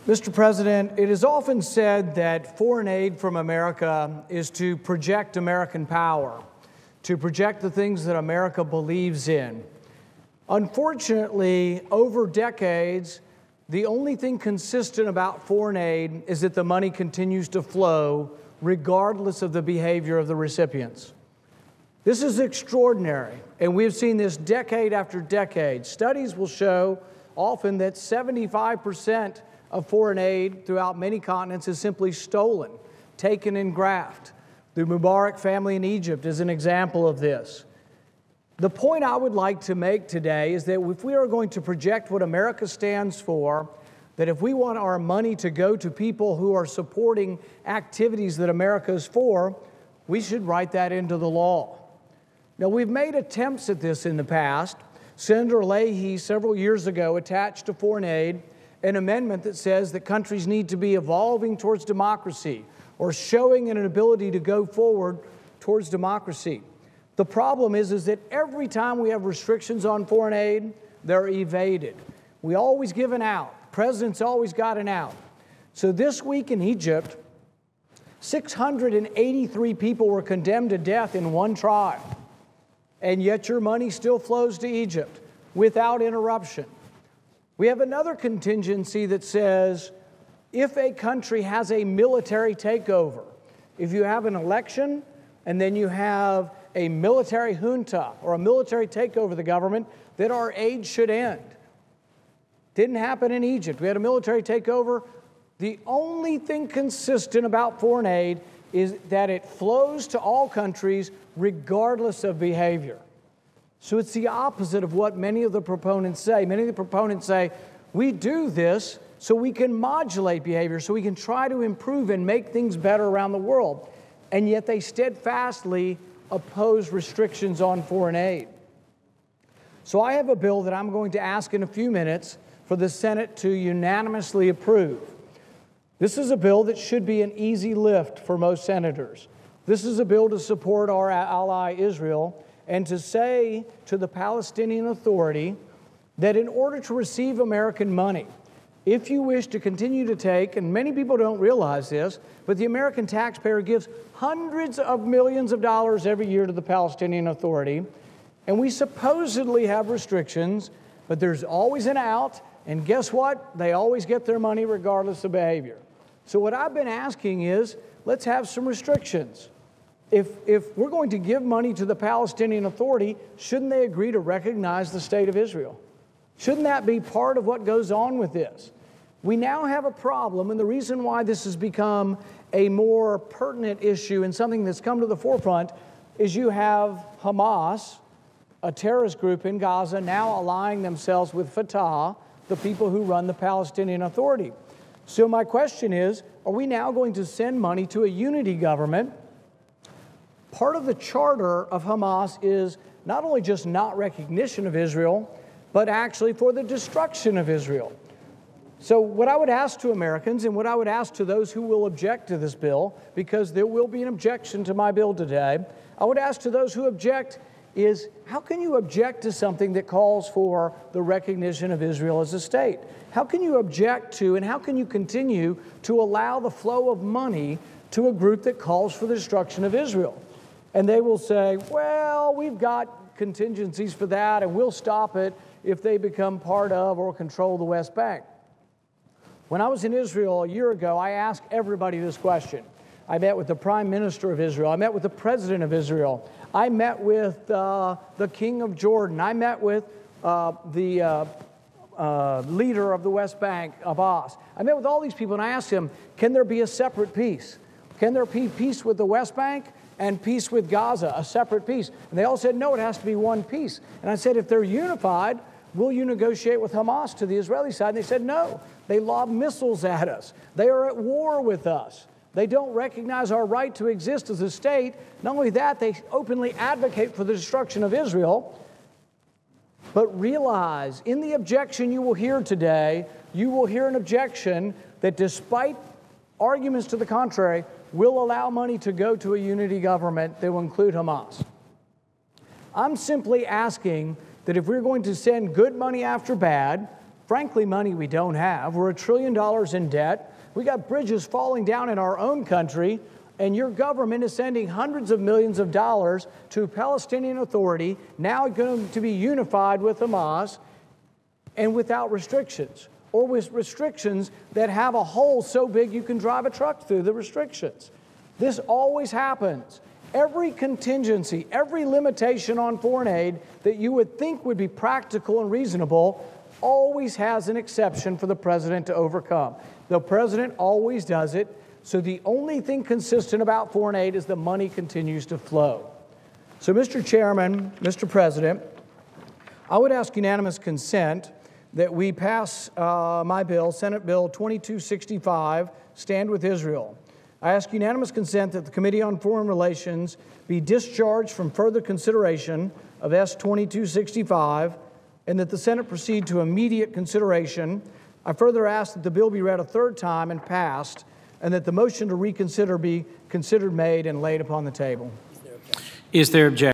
Mr. President, it is often said that foreign aid from America is to project American power, to project the things that America believes in. Unfortunately, over decades, the only thing consistent about foreign aid is that the money continues to flow regardless of the behavior of the recipients. This is extraordinary, and we've seen this decade after decade. Studies will show often that 75% of foreign aid throughout many continents is simply stolen, taken and graft. The Mubarak family in Egypt is an example of this. The point I would like to make today is that if we are going to project what America stands for, that if we want our money to go to people who are supporting activities that America is for, we should write that into the law. Now, we've made attempts at this in the past. Senator Leahy, several years ago, attached to foreign aid an amendment that says that countries need to be evolving towards democracy or showing an ability to go forward towards democracy. The problem is that every time we have restrictions on foreign aid, they're evaded. We always give an out. Presidents always got an out. So this week in Egypt, 683 people were condemned to death in one trial, and yet your money still flows to Egypt without interruption. We have another contingency that says if a country has a military takeover, if you have an election and then you have a military junta or a military takeover of the government, that our aid should end. Didn't happen in Egypt. We had a military takeover. The only thing consistent about foreign aid is that it flows to all countries regardless of behavior. So it's the opposite of what many of the proponents say. Many of the proponents say, we do this so we can modulate behavior, so we can try to improve and make things better around the world. And yet they steadfastly oppose restrictions on foreign aid. So I have a bill that I'm going to ask in a few minutes for the Senate to unanimously approve. This is a bill that should be an easy lift for most senators. This is a bill to support our ally Israel and to say to the Palestinian Authority that in order to receive American money, if you wish to continue to take, and many people don't realize this, but the American taxpayer gives hundreds of millions of dollars every year to the Palestinian Authority, and we supposedly have restrictions, but there's always an out, and guess what? They always get their money regardless of behavior. So what I've been asking is, let's have some restrictions. If we're going to give money to the Palestinian Authority, shouldn't they agree to recognize the State of Israel? Shouldn't that be part of what goes on with this? We now have a problem, and the reason why this has become a more pertinent issue and something that's come to the forefront is you have Hamas, a terrorist group in Gaza, now allying themselves with Fatah, the people who run the Palestinian Authority. So my question is, are we now going to send money to a unity government? Part of the charter of Hamas is not only just not recognition of Israel, but actually for the destruction of Israel. So what I would ask to Americans and what I would ask to those who will object to this bill, because there will be an objection to my bill today, I would ask to those who object is, how can you object to something that calls for the recognition of Israel as a state? How can you object to and how can you continue to allow the flow of money to a group that calls for the destruction of Israel? And they will say, well, we've got contingencies for that and we'll stop it if they become part of or control the West Bank. When I was in Israel a year ago, I asked everybody this question. I met with the Prime Minister of Israel. I met with the President of Israel. I met with the King of Jordan. I met with the leader of the West Bank, Abbas. I met with all these people and I asked him, can there be a separate peace? Can there be peace with the West Bank and peace with Gaza, a separate peace? And they all said, no, it has to be one peace. And I said, if they're unified, will you negotiate with Hamas to the Israeli side? And they said, no. They lob missiles at us. They are at war with us. They don't recognize our right to exist as a state. Not only that, they openly advocate for the destruction of Israel. But realize, in the objection you will hear today, you will hear an objection that despite arguments to the contrary, will allow money to go to a unity government that will include Hamas. I'm simply asking that if we're going to send good money after bad, frankly, money we don't have. We're $1 trillion in debt. We got bridges falling down in our own country, and your government is sending hundreds of millions of dollars to Palestinian Authority, now going to be unified with Hamas, and without restrictions, or with restrictions that have a hole so big you can drive a truck through the restrictions. This always happens. Every contingency, every limitation on foreign aid that you would think would be practical and reasonable always has an exception for the president to overcome. The president always does it, so the only thing consistent about foreign aid is the money continues to flow. So, Mr. Chairman, Mr. President, I would ask unanimous consent that we pass my bill, Senate Bill 2265, Stand with Israel. I ask unanimous consent that the Committee on Foreign Relations be discharged from further consideration of S 2265 and that the Senate proceed to immediate consideration. I further ask that the bill be read a third time and passed, and that the motion to reconsider be considered made and laid upon the table. Is there objection?